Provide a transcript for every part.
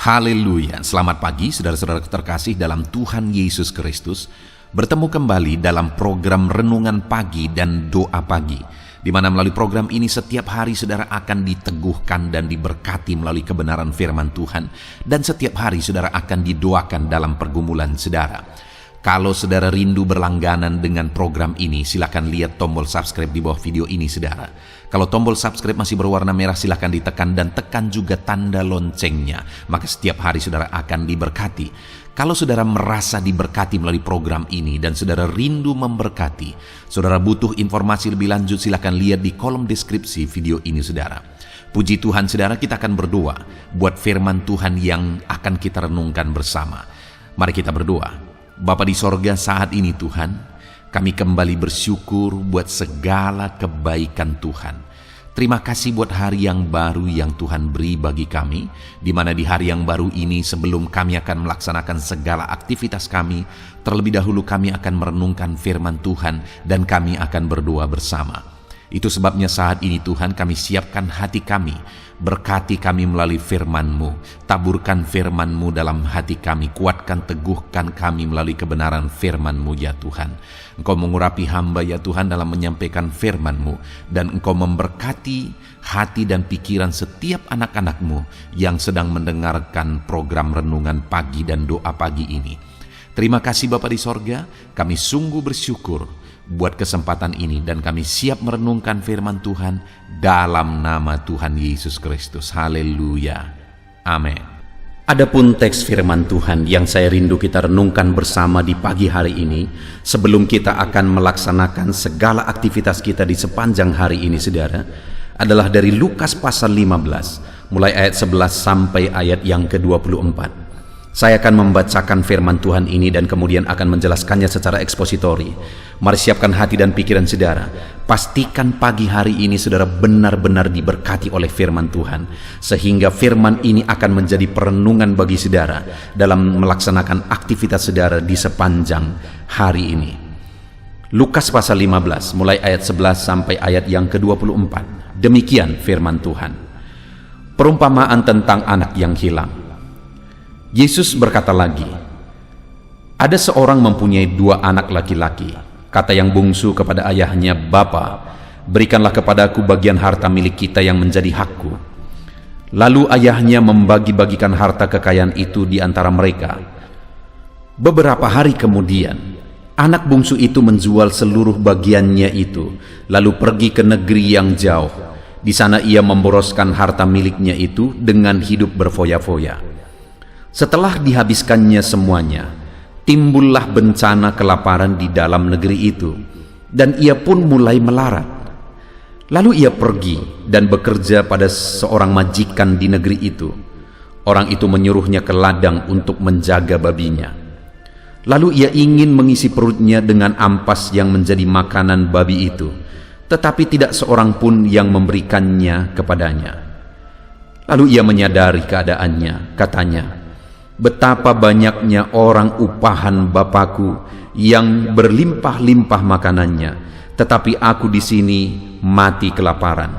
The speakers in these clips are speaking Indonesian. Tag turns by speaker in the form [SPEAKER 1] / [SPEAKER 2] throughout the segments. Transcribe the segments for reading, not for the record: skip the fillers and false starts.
[SPEAKER 1] Haleluya, selamat pagi saudara-saudara terkasih dalam Tuhan Yesus Kristus. Bertemu kembali dalam program Renungan Pagi dan Doa Pagi, di mana melalui program ini setiap hari saudara akan diteguhkan dan diberkati melalui kebenaran firman Tuhan. Dan setiap hari saudara akan didoakan dalam pergumulan saudara. Kalau saudara rindu berlangganan dengan program ini, silakan lihat tombol subscribe di bawah video ini saudara. Kalau tombol subscribe masih berwarna merah, silakan ditekan dan tekan juga tanda loncengnya. Maka setiap hari saudara akan diberkati. Kalau saudara merasa diberkati melalui program ini dan saudara rindu memberkati, saudara butuh informasi lebih lanjut, silakan lihat di kolom deskripsi video ini saudara. Puji Tuhan saudara, kita akan berdoa buat firman Tuhan yang akan kita renungkan bersama. Mari kita berdoa. Bapa di sorga, saat ini Tuhan, kami kembali bersyukur buat segala kebaikan Tuhan. Terima kasih buat hari yang baru yang Tuhan beri bagi kami, di mana di hari yang baru ini sebelum kami akan melaksanakan segala aktivitas kami, terlebih dahulu kami akan merenungkan firman Tuhan dan kami akan berdoa bersama. Itu sebabnya saat ini Tuhan kami siapkan hati kami, berkati kami melalui firman-Mu, taburkan firman-Mu dalam hati kami, kuatkan teguhkan kami melalui kebenaran firman-Mu ya Tuhan. Engkau mengurapi hamba ya Tuhan dalam menyampaikan firman-Mu, dan Engkau memberkati hati dan pikiran setiap anak-anak-Mu yang sedang mendengarkan program Renungan Pagi dan Doa Pagi ini. Terima kasih Bapa di sorga, kami sungguh bersyukur buat kesempatan ini dan kami siap merenungkan firman Tuhan dalam nama Tuhan Yesus Kristus. Haleluya. Amin. Adapun teks firman Tuhan yang saya rindu kita renungkan bersama di pagi hari ini, sebelum kita akan melaksanakan segala aktivitas kita di sepanjang hari ini saudara, adalah dari Lukas pasal 15, mulai ayat 11 sampai ayat yang ke-24. Saya akan membacakan firman Tuhan ini dan kemudian akan menjelaskannya secara ekspositori. Mari siapkan hati dan pikiran saudara. Pastikan pagi hari ini saudara benar-benar diberkati oleh firman Tuhan, sehingga firman ini akan menjadi perenungan bagi saudara dalam melaksanakan aktivitas saudara di sepanjang hari ini. Lukas pasal 15 mulai ayat 11 sampai ayat yang ke-24. Demikian firman Tuhan. Perumpamaan tentang anak yang hilang. Yesus berkata lagi, ada seorang mempunyai 2 anak laki-laki. Kata yang bungsu kepada ayahnya, "Bapa, berikanlah kepadaku bagian harta milik kita yang menjadi hakku." Lalu ayahnya membagi-bagikan harta kekayaan itu di antara mereka. Beberapa hari kemudian, anak bungsu itu menjual seluruh bagiannya itu, lalu pergi ke negeri yang jauh. Di sana ia memboroskan harta miliknya itu dengan hidup berfoya-foya. Setelah dihabiskannya semuanya, timbullah bencana kelaparan di dalam negeri itu, dan ia pun mulai melarat. Lalu ia pergi dan bekerja pada seorang majikan di negeri itu. Orang itu menyuruhnya ke ladang untuk menjaga babinya. Lalu ia ingin mengisi perutnya dengan ampas yang menjadi makanan babi itu, tetapi tidak seorang pun yang memberikannya kepadanya. Lalu ia menyadari keadaannya, katanya, "Betapa banyaknya orang upahan Bapakku yang berlimpah-limpah makanannya, tetapi aku di sini mati kelaparan.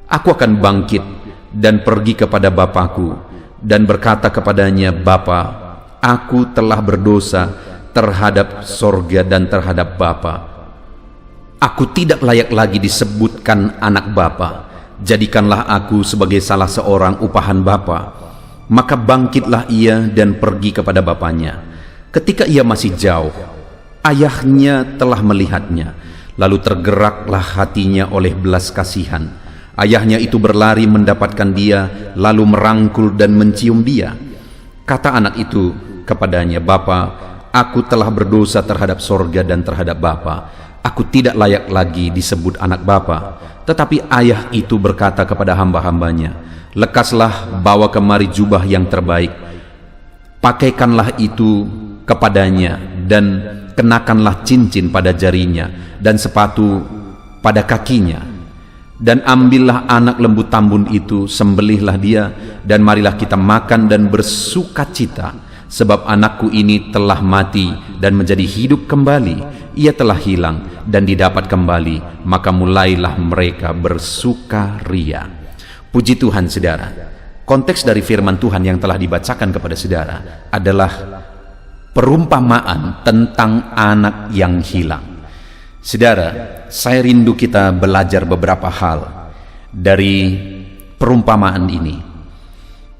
[SPEAKER 1] Aku akan bangkit dan pergi kepada Bapakku dan berkata kepadanya, Bapa, aku telah berdosa terhadap sorga dan terhadap Bapa. Aku tidak layak lagi disebutkan anak Bapa. Jadikanlah aku sebagai salah seorang upahan Bapa." Maka bangkitlah ia dan pergi kepada bapaknya. Ketika ia masih jauh, ayahnya telah melihatnya, lalu tergeraklah hatinya oleh belas kasihan. Ayahnya itu berlari mendapatkan dia, lalu merangkul dan mencium dia. Kata anak itu kepadanya, "Bapa, aku telah berdosa terhadap sorga dan terhadap Bapa. Aku tidak layak lagi disebut anak Bapa." Tetapi ayah itu berkata kepada hamba-hambanya, "Lekaslah, bawa kemari jubah yang terbaik, pakaikanlah itu kepadanya, dan kenakanlah cincin pada jarinya, dan sepatu pada kakinya. Dan ambillah anak lembu tambun itu, sembelihlah dia, dan marilah kita makan dan bersukacita, sebab anakku ini telah mati dan menjadi hidup kembali. Ia telah hilang dan didapat kembali, maka mulailah mereka bersukaria." Puji Tuhan saudara. Konteks dari firman Tuhan yang telah dibacakan kepada saudara adalah perumpamaan tentang anak yang hilang. Saudara, saya rindu kita belajar beberapa hal dari perumpamaan ini.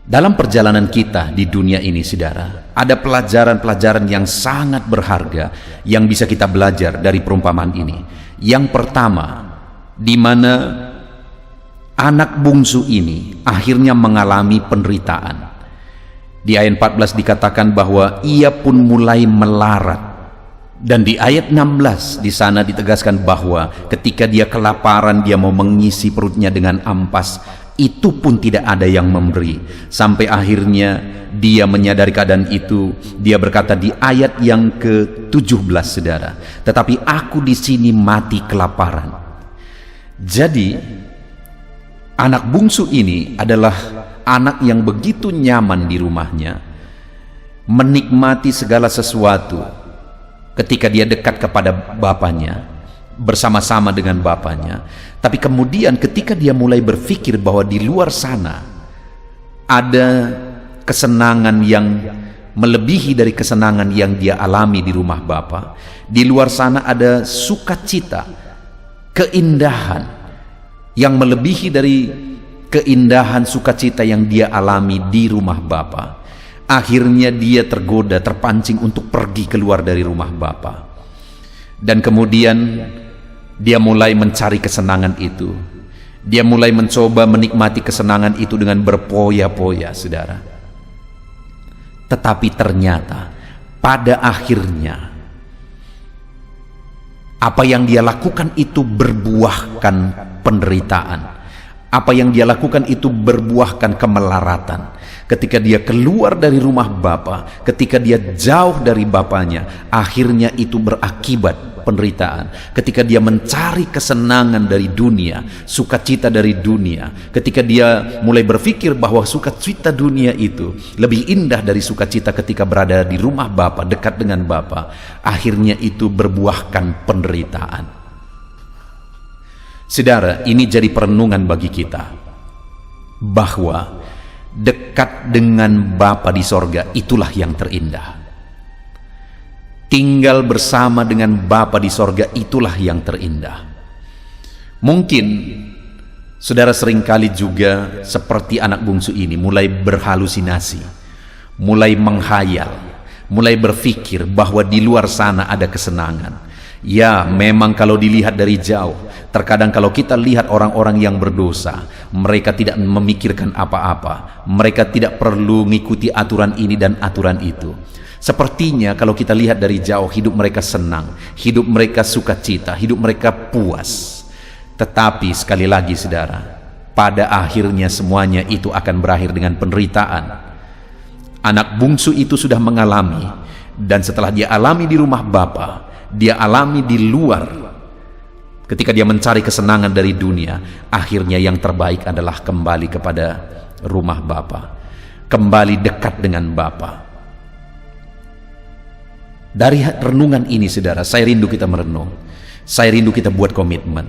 [SPEAKER 1] Dalam perjalanan kita di dunia ini, saudara, ada pelajaran-pelajaran yang sangat berharga yang bisa kita belajar dari perumpamaan ini. Yang pertama, di mana anak bungsu ini akhirnya mengalami penderitaan. Di ayat 14 dikatakan bahwa ia pun mulai melarat. Dan di ayat 16 di sana ditegaskan bahwa ketika dia kelaparan, dia mau mengisi perutnya dengan ampas, itu pun tidak ada yang memberi. Sampai akhirnya dia menyadari keadaan itu. Dia berkata di ayat yang ke-17, saudara, tetapi aku di sini mati kelaparan. Jadi anak bungsu ini adalah anak yang begitu nyaman di rumahnya, menikmati segala sesuatu ketika dia dekat kepada bapaknya, bersama-sama dengan bapaknya. Tapi kemudian ketika dia mulai berpikir bahwa di luar sana ada kesenangan yang melebihi dari kesenangan yang dia alami di rumah bapa, di luar sana ada sukacita, keindahan yang melebihi dari keindahan sukacita yang dia alami di rumah bapa. Akhirnya dia tergoda, terpancing untuk pergi keluar dari rumah bapa. Dan kemudian dia mulai mencari kesenangan itu. Dia mulai mencoba menikmati kesenangan itu dengan berpoya-poya, saudara. Tetapi ternyata pada akhirnya apa yang dia lakukan itu berbuahkan penderitaan. Apa yang dia lakukan itu berbuahkan kemelaratan. Ketika dia keluar dari rumah bapa, ketika dia jauh dari bapaknya, akhirnya itu berakibat penderitaan. Ketika dia mencari kesenangan dari dunia, sukacita dari dunia, ketika dia mulai berpikir bahwa sukacita dunia itu lebih indah dari sukacita ketika berada di rumah bapa, dekat dengan bapa, akhirnya itu berbuahkan penderitaan. Saudara, ini jadi perenungan bagi kita bahwa dekat dengan Bapa di sorga itulah yang terindah. Tinggal bersama dengan Bapa di sorga itulah yang terindah. Mungkin saudara seringkali juga seperti anak bungsu ini mulai berhalusinasi, mulai menghayal, mulai berpikir bahwa di luar sana ada kesenangan. Ya, memang kalau dilihat dari jauh, terkadang kalau kita lihat orang-orang yang berdosa, mereka tidak memikirkan apa-apa. Mereka tidak perlu mengikuti aturan ini dan aturan itu. Sepertinya kalau kita lihat dari jauh, hidup mereka senang, hidup mereka sukacita, hidup mereka puas. Tetapi sekali lagi saudara, pada akhirnya semuanya itu akan berakhir dengan penderitaan. Anak bungsu itu sudah mengalami, dan setelah dia alami di rumah bapa, dia alami di luar. Ketika dia mencari kesenangan dari dunia, akhirnya yang terbaik adalah kembali kepada rumah bapa, kembali dekat dengan bapa. Dari renungan ini saudara, saya rindu kita merenung, saya rindu kita buat komitmen,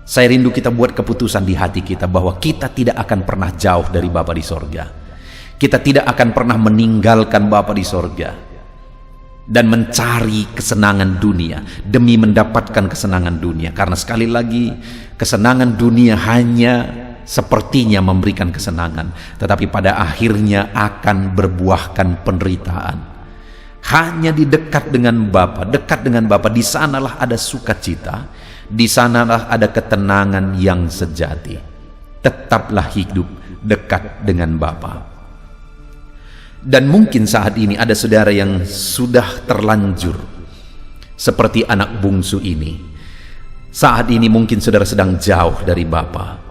[SPEAKER 1] saya rindu kita buat keputusan di hati kita bahwa kita tidak akan pernah jauh dari Bapa di sorga. Kita tidak akan pernah meninggalkan Bapa di sorga dan mencari kesenangan dunia demi mendapatkan kesenangan dunia. Karena sekali lagi, kesenangan dunia hanya sepertinya memberikan kesenangan, tetapi pada akhirnya akan berbuahkan penderitaan. Hanya di dekat dengan Bapa, dekat dengan Bapa, di sanalah ada sukacita, di sanalah ada ketenangan yang sejati. Tetaplah hidup dekat dengan Bapa. Dan mungkin saat ini ada saudara yang sudah terlanjur seperti anak bungsu ini. Saat ini mungkin saudara sedang jauh dari Bapa.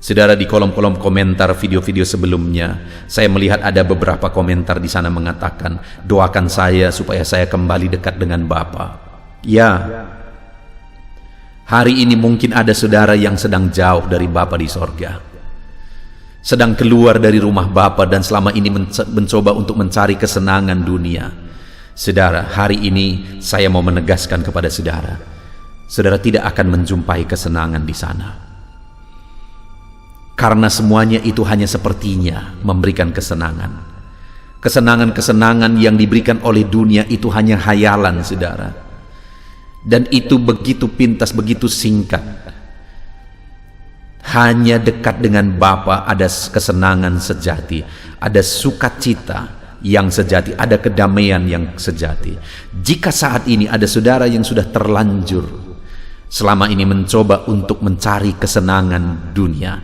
[SPEAKER 1] Saudara, di kolom-kolom komentar video-video sebelumnya, saya melihat ada beberapa komentar di sana mengatakan, doakan saya supaya saya kembali dekat dengan Bapa. Ya, hari ini mungkin ada saudara yang sedang jauh dari Bapa di sorga, sedang keluar dari rumah Bapa dan selama ini mencoba untuk mencari kesenangan dunia. Saudara, hari ini saya mau menegaskan kepada saudara, saudara tidak akan menjumpai kesenangan di sana. Karena semuanya itu hanya sepertinya memberikan kesenangan. Kesenangan-kesenangan yang diberikan oleh dunia itu hanya hayalan, saudara. Dan itu begitu pintas, begitu singkat. Hanya dekat dengan Bapa ada kesenangan sejati, ada sukacita yang sejati, ada kedamaian yang sejati. Jika saat ini ada saudara yang sudah terlanjur selama ini mencoba untuk mencari kesenangan dunia,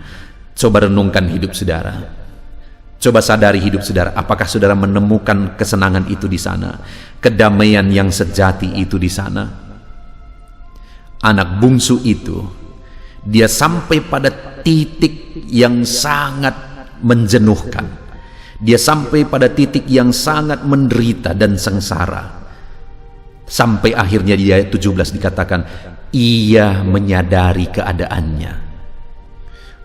[SPEAKER 1] coba renungkan hidup saudara. Coba sadari hidup saudara, apakah saudara menemukan kesenangan itu di sana? Kedamaian yang sejati itu di sana? Anak bungsu itu, dia sampai pada titik yang sangat menjenuhkan. Dia sampai pada titik yang sangat menderita dan sengsara. Sampai akhirnya di ayat 17 dikatakan, ia menyadari keadaannya.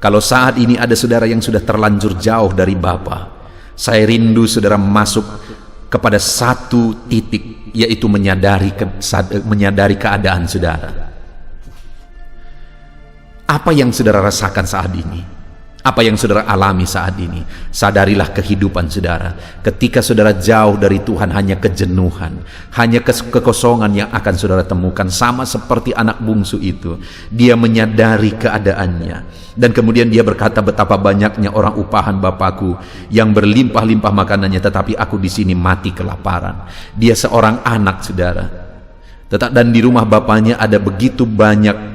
[SPEAKER 1] Kalau saat ini ada saudara yang sudah terlanjur jauh dari Bapa, saya rindu saudara masuk kepada satu titik, yaitu menyadari keadaan saudara. Apa yang saudara rasakan saat ini? Apa yang saudara alami saat ini? Sadarilah kehidupan saudara. Ketika saudara jauh dari Tuhan, hanya kejenuhan, hanya kekosongan yang akan saudara temukan. Sama seperti anak bungsu itu, dia menyadari keadaannya, dan kemudian dia berkata, betapa banyaknya orang upahan Bapakku yang berlimpah-limpah makanannya, tetapi aku di sini mati kelaparan. Dia seorang anak, saudara, dan di rumah bapaknya ada begitu banyak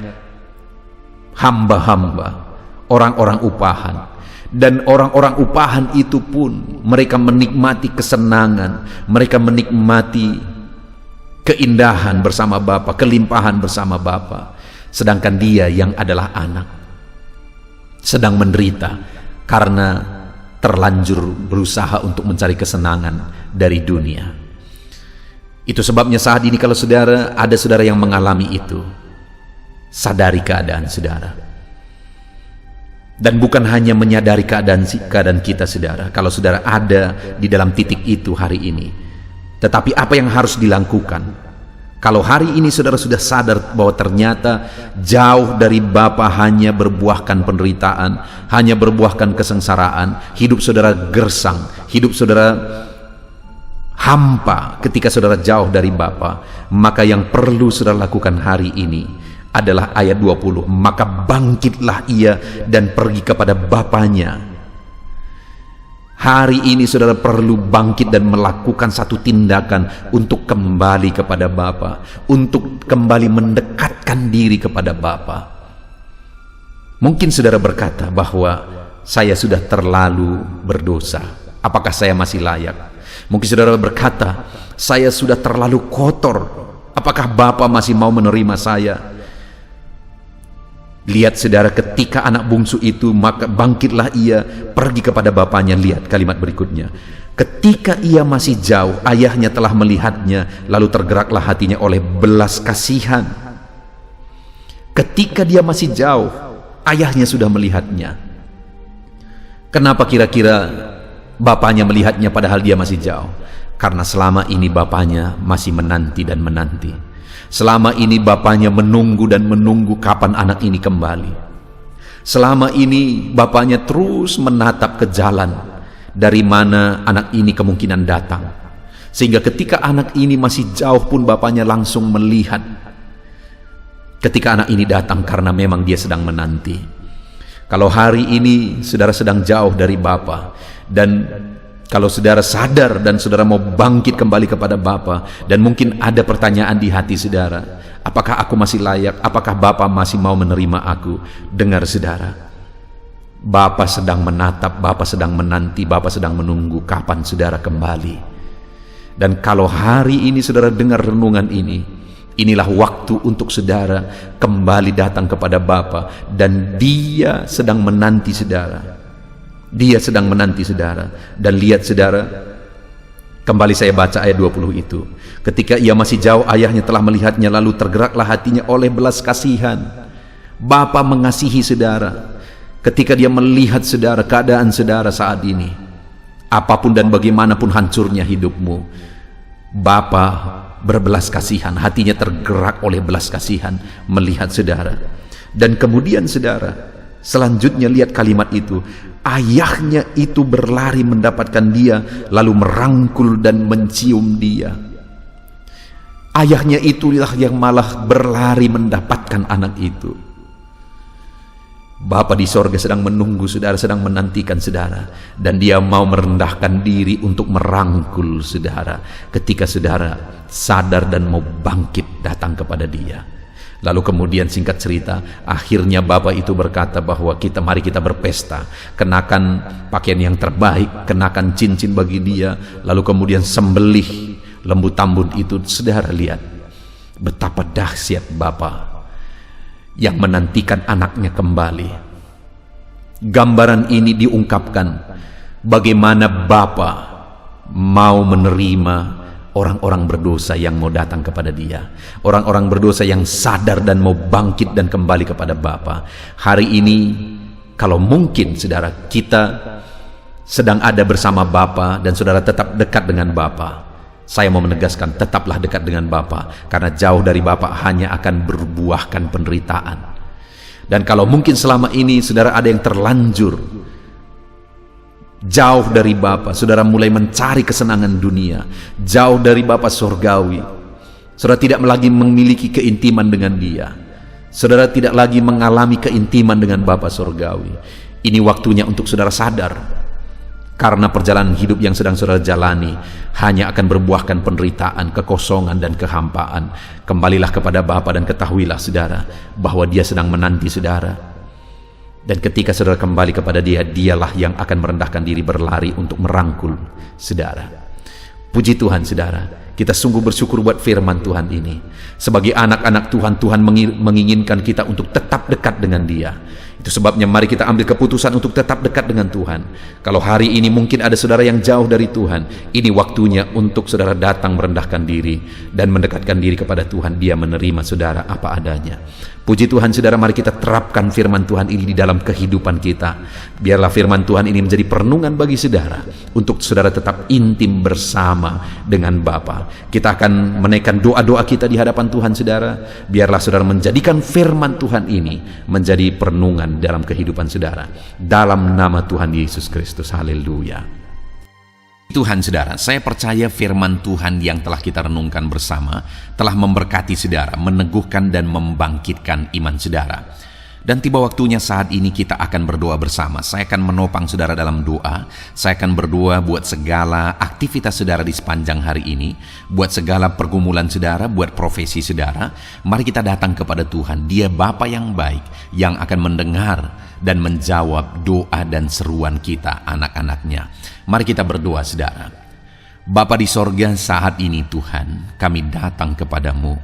[SPEAKER 1] hamba-hamba, orang-orang upahan. Dan orang-orang upahan itu pun mereka menikmati kesenangan, mereka menikmati keindahan bersama Bapa, kelimpahan bersama Bapa. Sedangkan dia yang adalah anak sedang menderita karena terlanjur berusaha untuk mencari kesenangan dari dunia. Itu sebabnya saat ini kalau saudara, ada saudara yang mengalami itu, sadari keadaan saudara. Dan bukan hanya menyadari keadaan kita, saudara, kalau saudara ada di dalam titik itu hari ini, tetapi apa yang harus dilakukan? Kalau hari ini saudara sudah sadar bahwa ternyata jauh dari Bapa hanya berbuahkan penderitaan, hanya berbuahkan kesengsaraan, hidup saudara gersang, hidup saudara hampa ketika saudara jauh dari Bapa, maka yang perlu saudara lakukan hari ini adalah ayat 20, maka bangkitlah ia dan pergi kepada Bapanya. Hari ini saudara perlu bangkit dan melakukan satu tindakan untuk kembali kepada Bapa, untuk kembali mendekatkan diri kepada Bapa. Mungkin saudara berkata bahwa saya sudah terlalu berdosa, apakah saya masih layak? Mungkin saudara berkata, saya sudah terlalu kotor, apakah Bapa masih mau menerima saya? Lihat saudara, ketika anak bungsu itu, maka bangkitlah ia, pergi kepada bapanya. Lihat kalimat berikutnya, ketika ia masih jauh, ayahnya telah melihatnya, lalu tergeraklah hatinya oleh belas kasihan. Ketika dia masih jauh, ayahnya sudah melihatnya. Kenapa kira-kira bapanya melihatnya padahal dia masih jauh? Karena selama ini bapanya masih menanti dan menanti. Selama ini bapaknya menunggu dan menunggu kapan anak ini kembali. Selama ini bapaknya terus menatap ke jalan dari mana anak ini kemungkinan datang. Sehingga ketika anak ini masih jauh pun bapaknya langsung melihat ketika anak ini datang, karena memang dia sedang menanti. Kalau hari ini saudara sedang jauh dari Bapa, dan kalau saudara sadar dan saudara mau bangkit kembali kepada Bapa, dan mungkin ada pertanyaan di hati saudara, apakah aku masih layak? Apakah Bapa masih mau menerima aku? Dengar saudara, Bapa sedang menatap, Bapa sedang menanti, Bapa sedang menunggu kapan saudara kembali. Dan kalau hari ini saudara dengar renungan ini, inilah waktu untuk saudara kembali datang kepada Bapa, dan Dia sedang menanti saudara. Dia sedang menanti saudara. Dan lihat saudara, kembali saya baca ayat 20 itu, ketika ia masih jauh, ayahnya telah melihatnya, lalu tergeraklah hatinya oleh belas kasihan. Bapa mengasihi saudara. Ketika dia melihat saudara, keadaan saudara saat ini, apapun dan bagaimanapun hancurnya hidupmu, Bapa berbelas kasihan, hatinya tergerak oleh belas kasihan melihat saudara. Dan kemudian saudara, Selanjutnya lihat kalimat itu. Ayahnya itu berlari mendapatkan dia, lalu merangkul dan mencium dia. Ayahnya itulah yang malah berlari mendapatkan anak itu. Bapa di sorga sedang menunggu saudara, sedang menantikan saudara, dan dia mau merendahkan diri untuk merangkul saudara ketika saudara sadar dan mau bangkit datang kepada dia. Lalu kemudian singkat cerita, akhirnya Bapak itu berkata bahwa mari kita berpesta, kenakan pakaian yang terbaik, kenakan cincin bagi dia, lalu kemudian sembelih lembu tambun itu. Saudara lihat betapa dahsyat Bapa yang menantikan anaknya kembali. Gambaran ini diungkapkan bagaimana Bapa mau menerima orang-orang berdosa yang mau datang kepada dia, orang-orang berdosa yang sadar dan mau bangkit dan kembali kepada Bapa. Hari ini kalau mungkin saudara kita sedang ada bersama Bapa dan saudara tetap dekat dengan Bapa, saya mau menegaskan, tetaplah dekat dengan Bapa, karena jauh dari Bapa hanya akan berbuahkan penderitaan. Dan kalau mungkin selama ini saudara ada yang terlanjur jauh dari Bapa, saudara mulai mencari kesenangan dunia, jauh dari Bapa sorgawi, saudara tidak lagi memiliki keintiman dengan Dia, saudara tidak lagi mengalami keintiman dengan Bapa sorgawi. Ini waktunya untuk saudara sadar, karena perjalanan hidup yang sedang saudara jalani hanya akan berbuahkan penderitaan, kekosongan, dan kehampaan. Kembalilah kepada Bapa dan ketahuilah saudara bahwa Dia sedang menanti saudara. Dan ketika saudara kembali kepada Dia, Dialah yang akan merendahkan diri, berlari untuk merangkul saudara. Puji Tuhan saudara, kita sungguh bersyukur buat firman Tuhan ini. Sebagai anak-anak Tuhan, Tuhan menginginkan kita untuk tetap dekat dengan Dia. Itu sebabnya mari kita ambil keputusan untuk tetap dekat dengan Tuhan. Kalau hari ini mungkin ada saudara yang jauh dari Tuhan, ini waktunya untuk saudara datang merendahkan diri dan mendekatkan diri kepada Tuhan. Dia menerima saudara apa adanya. Puji Tuhan saudara, mari kita terapkan firman Tuhan ini di dalam kehidupan kita. Biarlah firman Tuhan ini menjadi perenungan bagi saudara, untuk saudara tetap intim bersama dengan Bapa. Kita akan menaikkan doa-doa kita di hadapan Tuhan saudara. Biarlah saudara menjadikan firman Tuhan ini menjadi perenungan dalam kehidupan saudara. Dalam nama Tuhan Yesus Kristus, haleluya. Tuhan saudara, saya percaya firman Tuhan yang telah kita renungkan bersama telah memberkati saudara, meneguhkan dan membangkitkan iman saudara. Dan tiba waktunya saat ini kita akan berdoa bersama. Saya akan menopang saudara dalam doa. Saya akan berdoa buat segala aktivitas saudara di sepanjang hari ini, buat segala pergumulan saudara, buat profesi saudara. Mari kita datang kepada Tuhan. Dia Bapa yang baik, yang akan mendengar dan menjawab doa dan seruan kita, anak-anaknya. Mari kita berdoa saudara. Bapa di sorga, saat ini Tuhan, kami datang kepadamu.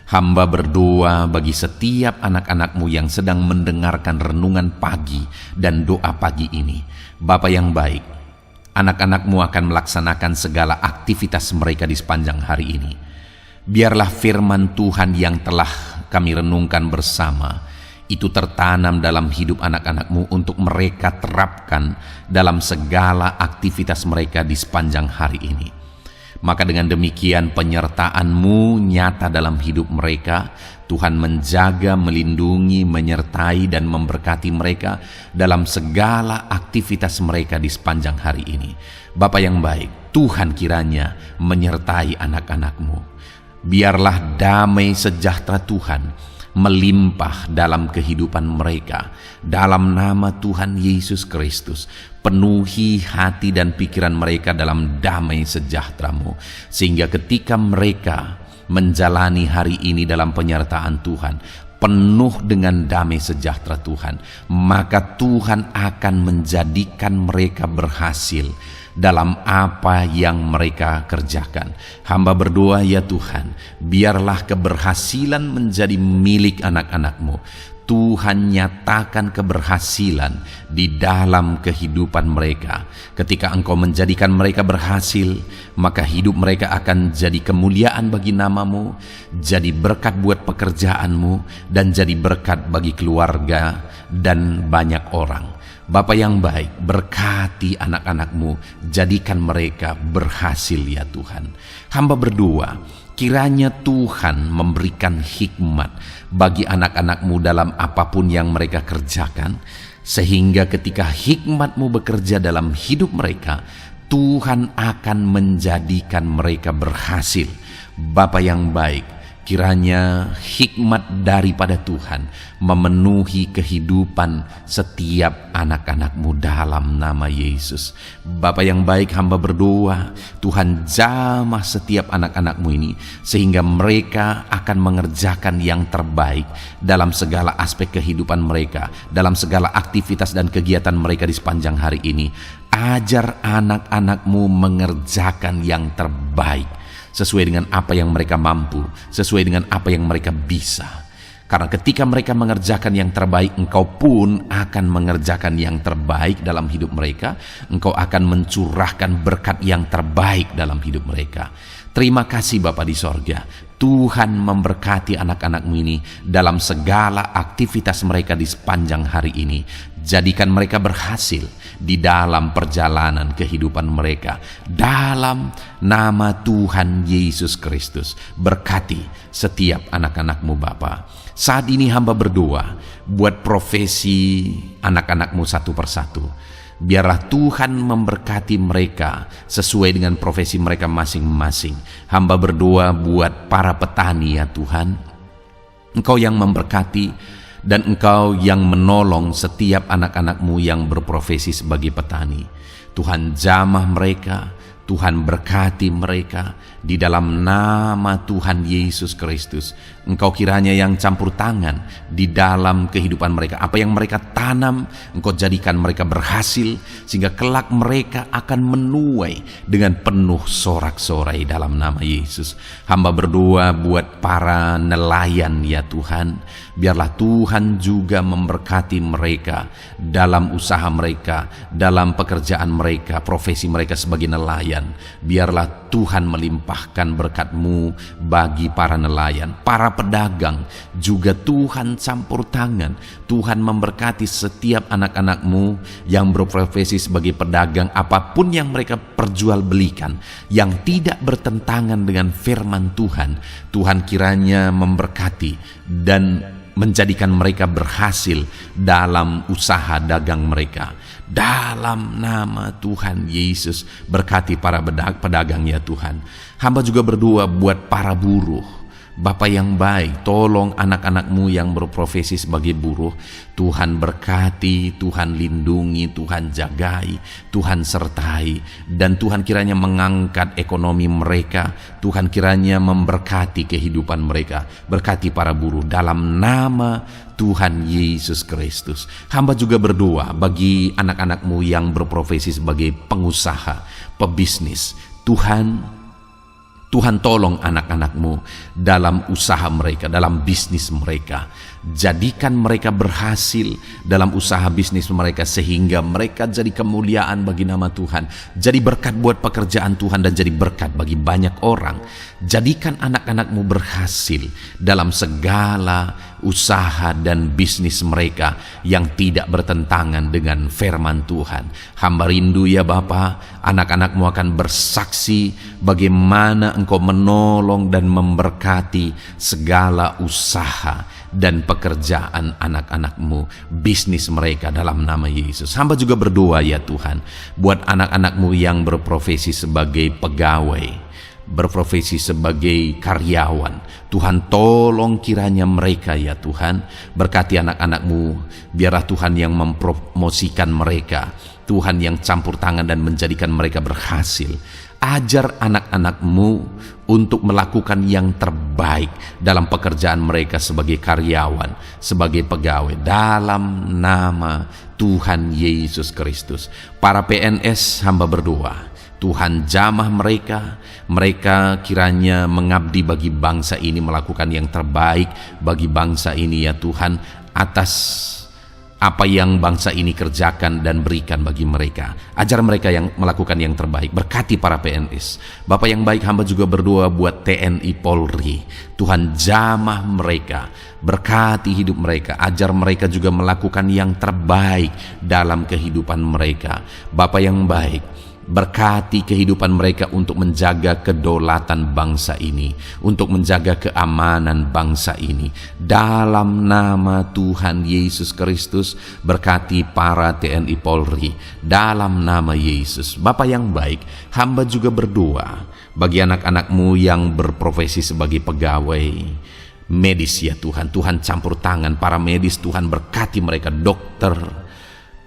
[SPEAKER 1] Hamba berdoa bagi setiap anak-anak-Mu yang sedang mendengarkan renungan pagi dan doa pagi ini. Bapa yang baik, anak-anak-Mu akan melaksanakan segala aktivitas mereka di sepanjang hari ini. Biarlah firman Tuhan yang telah kami renungkan bersama itu tertanam dalam hidup anak-anak-Mu untuk mereka terapkan dalam segala aktivitas mereka di sepanjang hari ini. Maka dengan demikian penyertaan-Mu nyata dalam hidup mereka. Tuhan menjaga, melindungi, menyertai dan memberkati mereka dalam segala aktivitas mereka di sepanjang hari ini. Bapa yang baik, Tuhan kiranya menyertai anak-anak-Mu. Biarlah damai sejahtera Tuhan melimpah dalam kehidupan mereka. Dalam nama Tuhan Yesus Kristus, penuhi hati dan pikiran mereka dalam damai sejahtera-Mu, sehingga ketika mereka menjalani hari ini dalam penyertaan Tuhan, penuh dengan damai sejahtera Tuhan, maka Tuhan akan menjadikan mereka berhasil dalam apa yang mereka kerjakan. Hamba berdoa ya Tuhan, biarlah keberhasilan menjadi milik anak-anak-Mu. Tuhan nyatakan keberhasilan di dalam kehidupan mereka. Ketika Engkau menjadikan mereka berhasil, maka hidup mereka akan jadi kemuliaan bagi nama-Mu, jadi berkat buat pekerjaan-Mu, dan jadi berkat bagi keluarga dan banyak orang. Bapa yang baik, berkati anak-anak-Mu, jadikan mereka berhasil ya Tuhan. Hamba berdoa, kiranya Tuhan memberikan hikmat bagi anak-anak-Mu dalam apapun yang mereka kerjakan. Sehingga ketika hikmat-Mu bekerja dalam hidup mereka, Tuhan akan menjadikan mereka berhasil. Bapa yang baik, kiranya hikmat daripada Tuhan memenuhi kehidupan setiap anak-anak-Mu dalam nama Yesus. Bapa yang baik, hamba berdoa, Tuhan jamah setiap anak-anak-Mu ini, sehingga mereka akan mengerjakan yang terbaik dalam segala aspek kehidupan mereka, dalam segala aktivitas dan kegiatan mereka di sepanjang hari ini. Ajar anak-anak-Mu mengerjakan yang terbaik, sesuai dengan apa yang mereka mampu, sesuai dengan apa yang mereka bisa. Karena ketika mereka mengerjakan yang terbaik, Engkau pun akan mengerjakan yang terbaik dalam hidup mereka. Engkau akan mencurahkan berkat yang terbaik dalam hidup mereka. Terima kasih Bapa di sorga. Tuhan memberkati anak-anak-Mu ini dalam segala aktivitas mereka di sepanjang hari ini. Jadikan mereka berhasil di dalam perjalanan kehidupan mereka. Dalam nama Tuhan Yesus Kristus, berkati setiap anak-anak-Mu Bapa. Saat ini hamba berdoa buat profesi anak-anak-Mu satu persatu. Biarlah Tuhan memberkati mereka sesuai dengan profesi mereka masing-masing. Hamba berdoa buat para petani ya Tuhan. Engkau yang memberkati dan Engkau yang menolong setiap anak-anak-Mu yang berprofesi sebagai petani. Tuhan jamah mereka, Tuhan berkati mereka di dalam nama Tuhan Yesus Kristus. Engkau kiranya yang campur tangan di dalam kehidupan mereka. Apa yang mereka tanam, Engkau jadikan mereka berhasil, sehingga kelak mereka akan menuai dengan penuh sorak-sorai dalam nama Yesus. Hamba berdoa buat para nelayan ya Tuhan. Biarlah Tuhan juga memberkati mereka dalam usaha mereka, dalam pekerjaan mereka, profesi mereka sebagai nelayan. Biarlah Tuhan melimpahkan berkat-Mu bagi para nelayan, para pedagang juga Tuhan campur tangan. Tuhan memberkati setiap anak-anak-Mu yang berprofesi sebagai pedagang, apapun yang mereka perjualbelikan yang tidak bertentangan dengan firman Tuhan. Tuhan kiranya memberkati dan menjadikan mereka berhasil dalam usaha dagang mereka. Dalam nama Tuhan Yesus, berkati para pedagang ya Tuhan. Hamba juga berdoa buat para buruh. Bapa yang baik, tolong anak-anak-Mu yang berprofesi sebagai buruh. Tuhan berkati, Tuhan lindungi, Tuhan jagai, Tuhan sertai. Dan Tuhan kiranya mengangkat ekonomi mereka. Tuhan kiranya memberkati kehidupan mereka. Berkati para buruh dalam nama Tuhan Yesus Kristus. Hamba juga berdoa bagi anak-anak-Mu yang berprofesi sebagai pengusaha, pebisnis. Tuhan tolong anak-anak-Mu dalam usaha mereka, dalam bisnis mereka. Jadikan mereka berhasil dalam usaha bisnis mereka, sehingga mereka jadi kemuliaan bagi nama Tuhan. Jadi berkat buat pekerjaan Tuhan dan jadi berkat bagi banyak orang. Jadikan anak-anak-Mu berhasil dalam segala usaha dan bisnis mereka yang tidak bertentangan dengan firman Tuhan. Hamba rindu ya Bapa, anak-anak-Mu akan bersaksi bagaimana Engkau menolong dan memberkati segala usaha dan pekerjaan anak-anak-Mu, bisnis mereka dalam nama Yesus. Hamba juga berdoa ya Tuhan buat anak-anak-Mu yang berprofesi sebagai pegawai, berprofesi sebagai karyawan. Tuhan tolong kiranya mereka ya Tuhan, berkati anak-anak-Mu. Biarlah Tuhan yang mempromosikan mereka, Tuhan yang campur tangan dan menjadikan mereka berhasil. Ajar anak-anak-Mu untuk melakukan yang terbaik dalam pekerjaan mereka sebagai karyawan, sebagai pegawai, dalam nama Tuhan Yesus Kristus. Para PNS hamba berdoa, Tuhan jamah mereka, mereka kiranya mengabdi bagi bangsa ini, melakukan yang terbaik bagi bangsa ini ya Tuhan, atas apa yang bangsa ini kerjakan dan berikan bagi mereka. Ajar mereka yang melakukan yang terbaik. Berkati para PNS. Bapak yang baik, hamba juga berdoa buat TNI Polri. Tuhan jamah mereka, berkati hidup mereka. Ajar mereka juga melakukan yang terbaik dalam kehidupan mereka. Bapak yang baik, Berkati kehidupan mereka untuk menjaga kedaulatan bangsa ini, untuk menjaga keamanan bangsa ini. Dalam nama Tuhan Yesus Kristus, berkati para TNI Polri. Dalam nama Yesus. Bapa yang baik, hamba juga berdoa bagi anak-anak-Mu yang berprofesi sebagai pegawai medis ya Tuhan. Tuhan campur tangan para medis, Tuhan berkati mereka, dokter,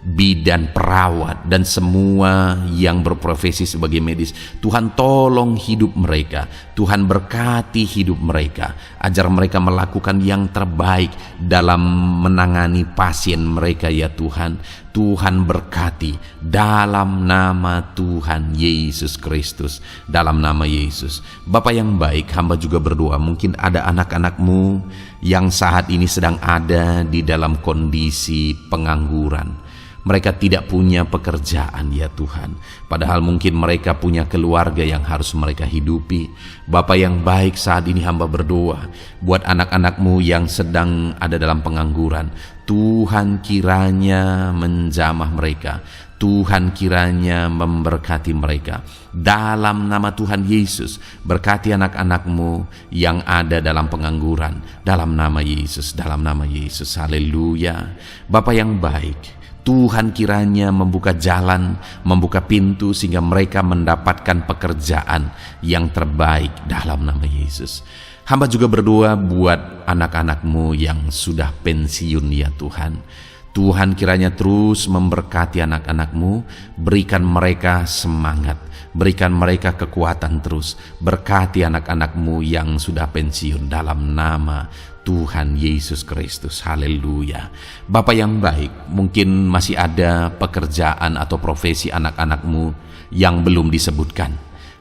[SPEAKER 1] bidan, perawat, dan semua yang berprofesi sebagai medis. Tuhan tolong hidup mereka, Tuhan berkati hidup mereka, ajar mereka melakukan yang terbaik dalam menangani pasien mereka ya Tuhan. Tuhan berkati dalam nama Tuhan Yesus Kristus, dalam nama Yesus. Bapa yang baik, hamba juga berdoa, mungkin ada anak-anak-Mu yang saat ini sedang ada di dalam kondisi pengangguran. Mereka tidak punya pekerjaan ya Tuhan, padahal mungkin mereka punya keluarga yang harus mereka hidupi. Bapa yang baik, saat ini hamba berdoa buat anak-anak-Mu yang sedang ada dalam pengangguran. Tuhan kiranya menjamah mereka, Tuhan kiranya memberkati mereka. Dalam nama Tuhan Yesus, berkati anak-anak-Mu yang ada dalam pengangguran. Dalam nama Yesus, dalam nama Yesus, haleluya. Bapa yang baik, Tuhan kiranya membuka jalan, membuka pintu sehingga mereka mendapatkan pekerjaan yang terbaik dalam nama Yesus. Hamba juga berdoa buat anak-anak-Mu yang sudah pensiun ya Tuhan. Tuhan kiranya terus memberkati anak-anak-Mu, berikan mereka semangat, berikan mereka kekuatan terus. Berkati anak-anak-Mu yang sudah pensiun dalam nama Tuhan Yesus Kristus, haleluya. Bapa yang baik, mungkin masih ada pekerjaan atau profesi anak-anak-Mu yang belum disebutkan.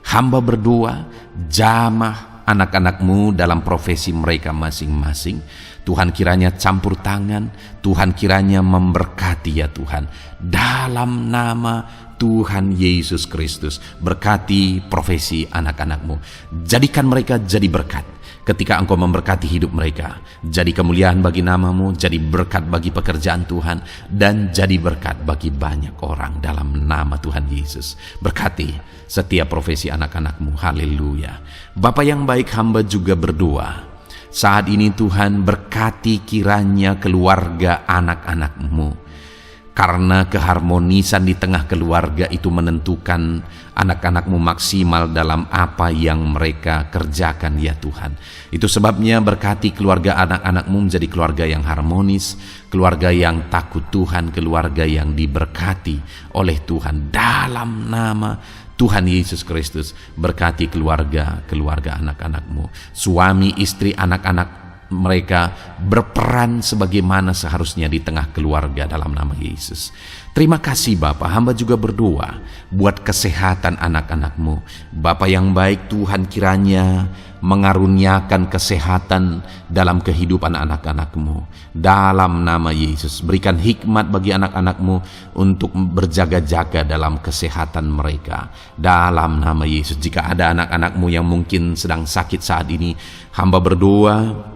[SPEAKER 1] Hamba berdoa, jamah anak-anak-Mu dalam profesi mereka masing-masing. Tuhan kiranya campur tangan, Tuhan kiranya memberkati ya Tuhan. Dalam nama Tuhan Yesus Kristus, berkati profesi anak-anak-Mu. Jadikan mereka jadi berkat. Ketika Engkau memberkati hidup mereka, jadi kemuliaan bagi nama-Mu, jadi berkat bagi pekerjaan Tuhan, dan jadi berkat bagi banyak orang dalam nama Tuhan Yesus. Berkati setiap profesi anak-anak-Mu, haleluya. Bapa yang baik, hamba juga berdoa saat ini Tuhan, berkati kiranya keluarga anak-anak-Mu. Karena keharmonisan di tengah keluarga itu menentukan anak-anak-Mu maksimal dalam apa yang mereka kerjakan ya Tuhan. Itu sebabnya berkati keluarga anak-anak-Mu menjadi keluarga yang harmonis, keluarga yang takut Tuhan, keluarga yang diberkati oleh Tuhan. Dalam nama Tuhan Yesus Kristus, berkati keluarga anak-anak-Mu. Suami, istri, anak-anak mereka berperan sebagaimana seharusnya di tengah keluarga dalam nama Yesus. Terima kasih Bapa, hamba juga berdoa buat kesehatan anak-anak-Mu. Bapa yang baik, Tuhan kiranya mengaruniakan kesehatan dalam kehidupan anak-anak-Mu. Dalam nama Yesus, berikan hikmat bagi anak-anak-Mu untuk berjaga-jaga dalam kesehatan mereka. Dalam nama Yesus, jika ada anak-anak-Mu yang mungkin sedang sakit saat ini, hamba berdoa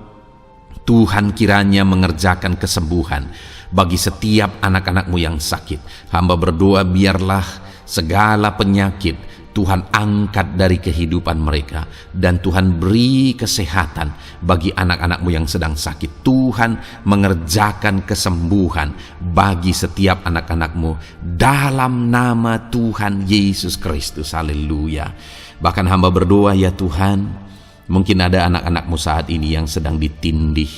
[SPEAKER 1] Tuhan kiranya mengerjakan kesembuhan bagi setiap anak-anak-Mu yang sakit. Hamba berdoa biarlah segala penyakit Tuhan angkat dari kehidupan mereka, dan Tuhan beri kesehatan bagi anak-anak-Mu yang sedang sakit. Tuhan mengerjakan kesembuhan bagi setiap anak-anak-Mu dalam nama Tuhan Yesus Kristus, haleluya. Bahkan hamba berdoa ya Tuhan, mungkin ada anak-anak-Mu saat ini yang sedang ditindih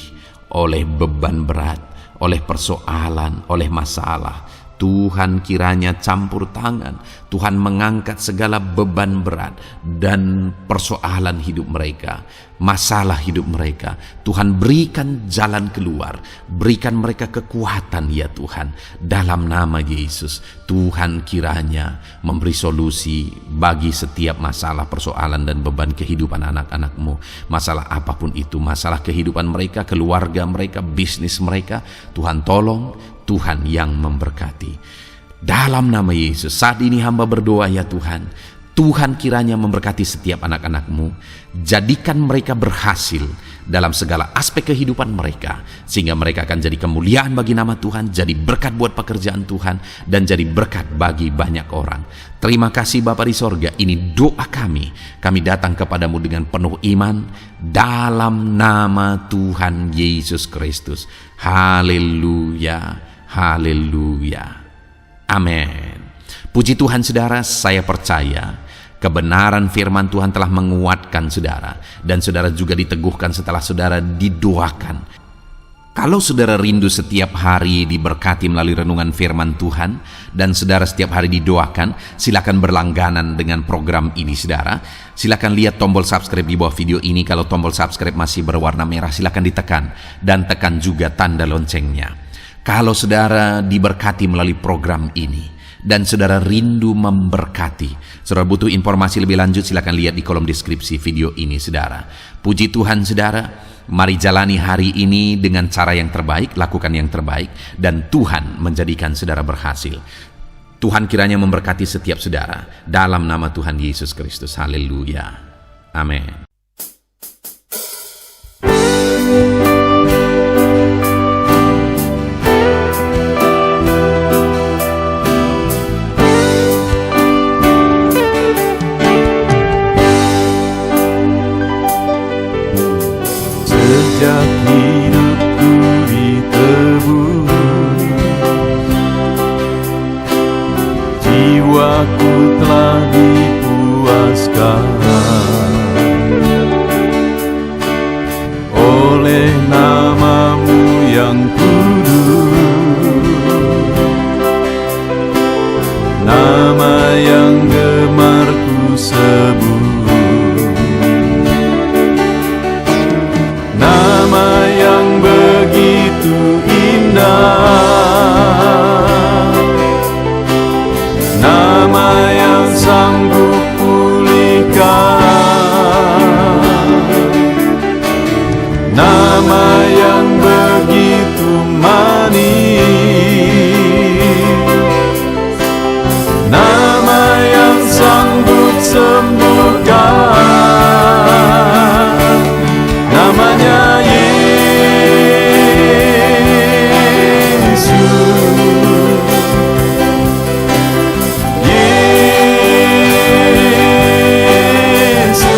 [SPEAKER 1] oleh beban berat, oleh persoalan, oleh masalah. Tuhan kiranya campur tangan, Tuhan mengangkat segala beban berat dan persoalan hidup mereka, masalah hidup mereka. Tuhan berikan jalan keluar, berikan mereka kekuatan ya Tuhan. Dalam nama Yesus, Tuhan kiranya memberi solusi bagi setiap masalah, persoalan dan beban kehidupan anak-anak-Mu. Masalah apapun itu, masalah kehidupan mereka, keluarga mereka, bisnis mereka, Tuhan tolong, Tuhan yang memberkati. Dalam nama Yesus, saat ini hamba berdoa ya Tuhan, Tuhan kiranya memberkati setiap anak-anak-Mu, jadikan mereka berhasil dalam segala aspek kehidupan mereka, sehingga mereka akan jadi kemuliaan bagi nama Tuhan, jadi berkat buat pekerjaan Tuhan, dan jadi berkat bagi banyak orang. Terima kasih Bapa di sorga, ini doa kami. Kami datang kepadamu dengan penuh iman, dalam nama Tuhan Yesus Kristus. Haleluya, haleluya, amin. Puji Tuhan saudara, saya percaya kebenaran firman Tuhan telah menguatkan saudara, dan saudara juga diteguhkan setelah saudara didoakan. Kalau saudara rindu setiap hari diberkati melalui renungan firman Tuhan, dan saudara setiap hari didoakan, silakan berlangganan dengan program ini saudara. Silakan lihat tombol subscribe di bawah video ini. Kalau tombol subscribe masih berwarna merah, silakan ditekan, dan tekan juga tanda loncengnya. Kalau saudara diberkati melalui program ini, dan saudara rindu memberkati, saudara butuh informasi lebih lanjut, silakan lihat di kolom deskripsi video ini saudara. Puji Tuhan saudara, mari jalani hari ini dengan cara yang terbaik, lakukan yang terbaik, dan Tuhan menjadikan saudara berhasil. Tuhan kiranya memberkati setiap saudara, dalam nama Tuhan Yesus Kristus. Haleluya, amin.
[SPEAKER 2] Sejak hidupku ditebus, jiwaku telah dipuaskan oleh nama-Mu yang kudus, nama yang gemar ku sebut. Nama yang begitu indah, nama yang sanggup pulihkan, nama yang begitu manis, nama yang sanggup sembuhkan. Namanya Yesus, Yesus,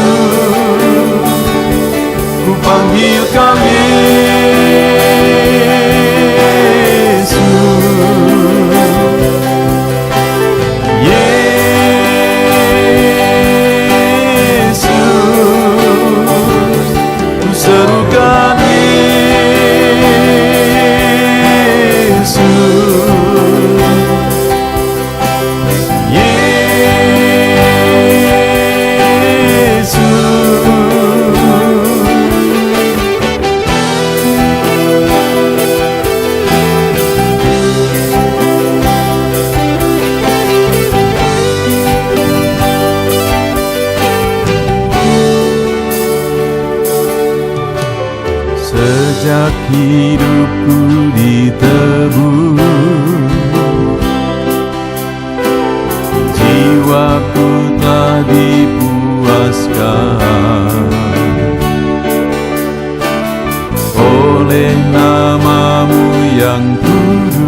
[SPEAKER 2] ku panggil Kau Yesus, serukan Yesus, Yesus. Sejak hidupku ditebus, jiwaku telah dipuaskan oleh nama-Mu yang kudus,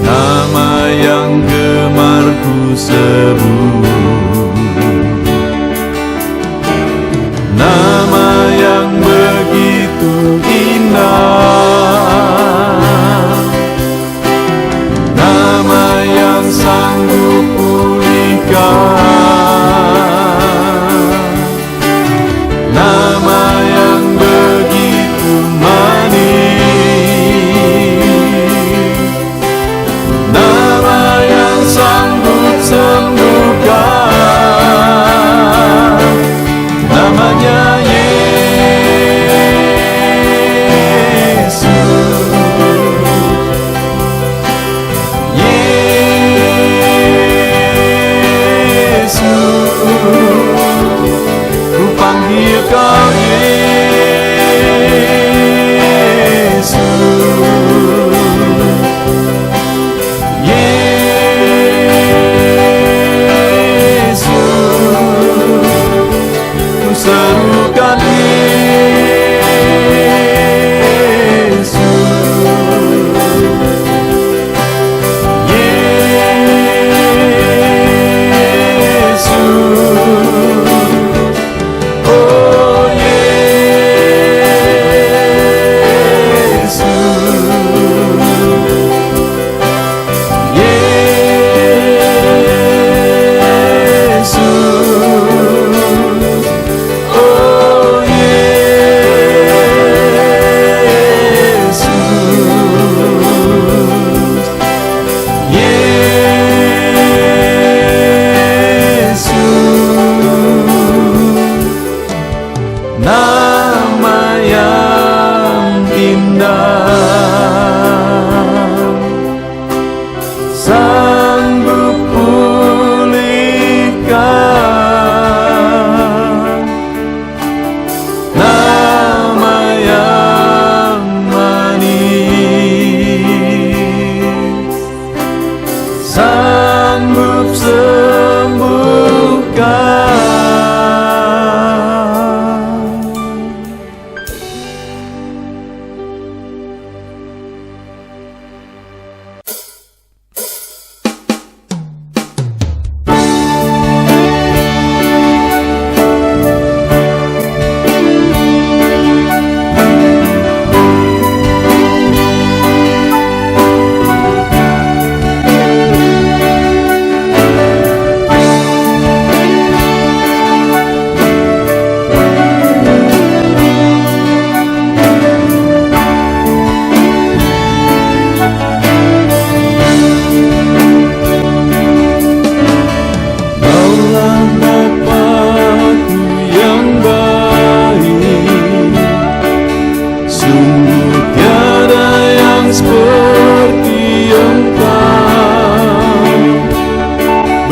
[SPEAKER 2] nama yang gemar ku sebut. Nama yang begitu indah, nama yang sanggup pulihkan, nama yang begitu manis, nama yang sanggup sembuh.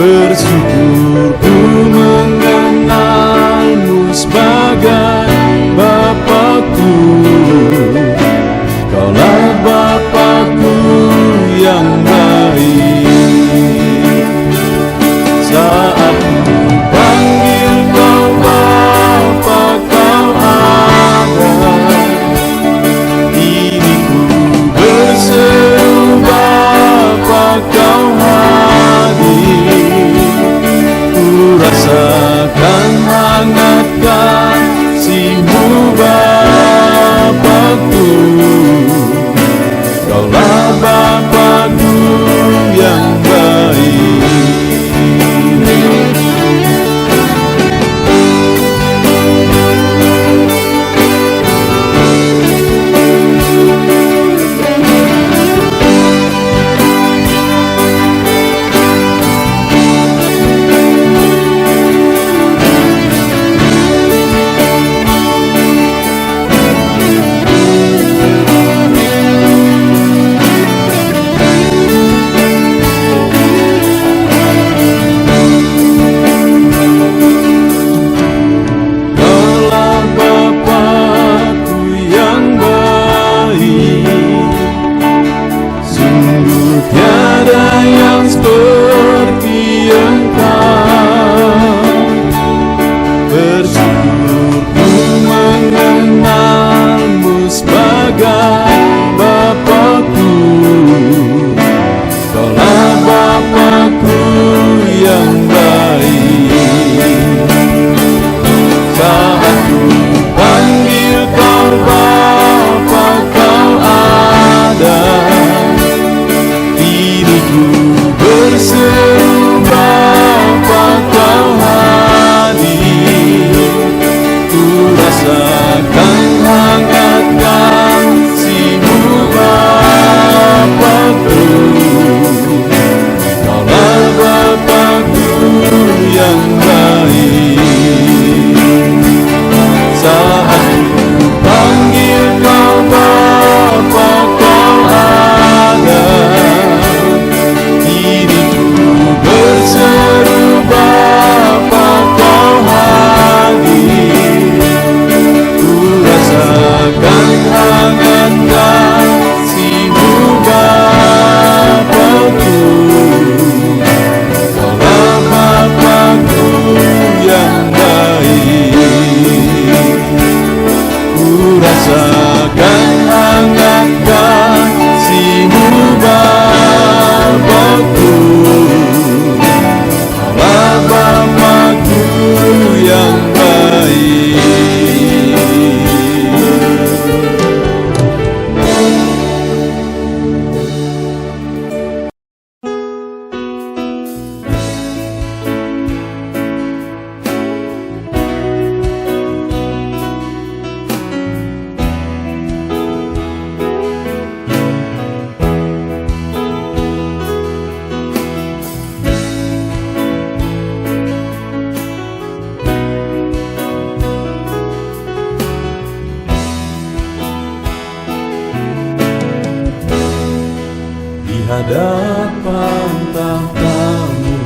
[SPEAKER 2] Bersyukur ku mengenalmu sebagai Bapakku. Kaulah Bapakku yang baik. Saat ku panggil kau Bapa, kau ada. Ini ku berseru Bapa, kau hadir. Rasakan hangat kasih-Mu Bapakku. Kaulah Bapakku yang baik. Hadapan tahta-Mu,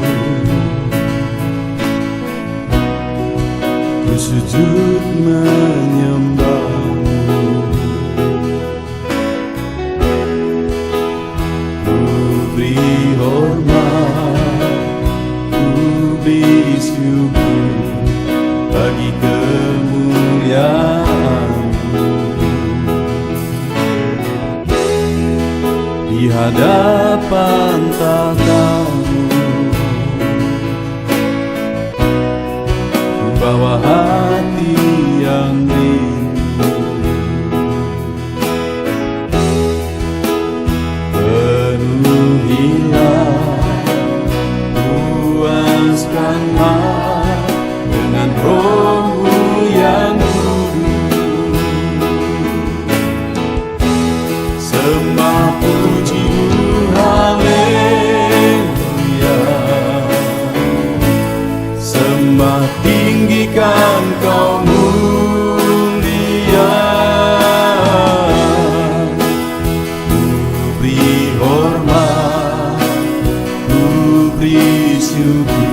[SPEAKER 2] ku sujud menyembah-Mu, ku beri hormat Puaskanlah dengan Roh-Mu yang kudus. Sembah puji haleluya, sembah tinggikan Kau mulia. Ku beri hormat, ku beri syukur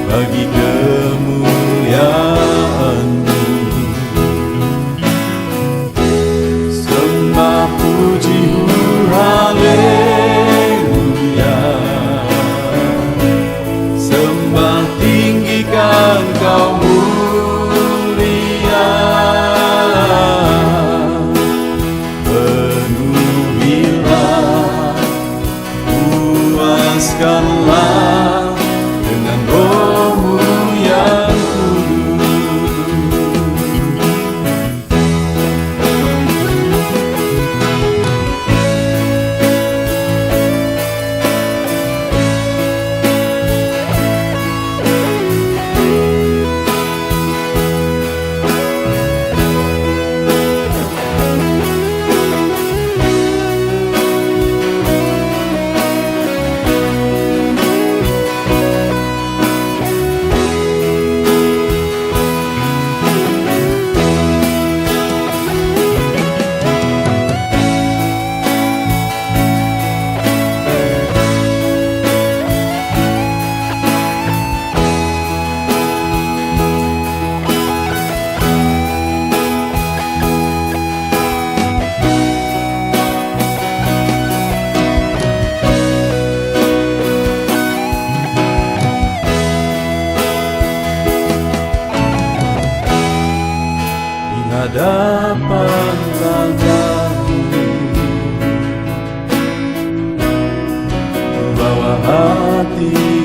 [SPEAKER 2] bagi kemuliaan-Mu. Sembah puji haleluya, sembah tinggikan Kau mulia. Penuhilah, puaskanlah dengan Roh-Mu yang hadapan tatamu, bawa hati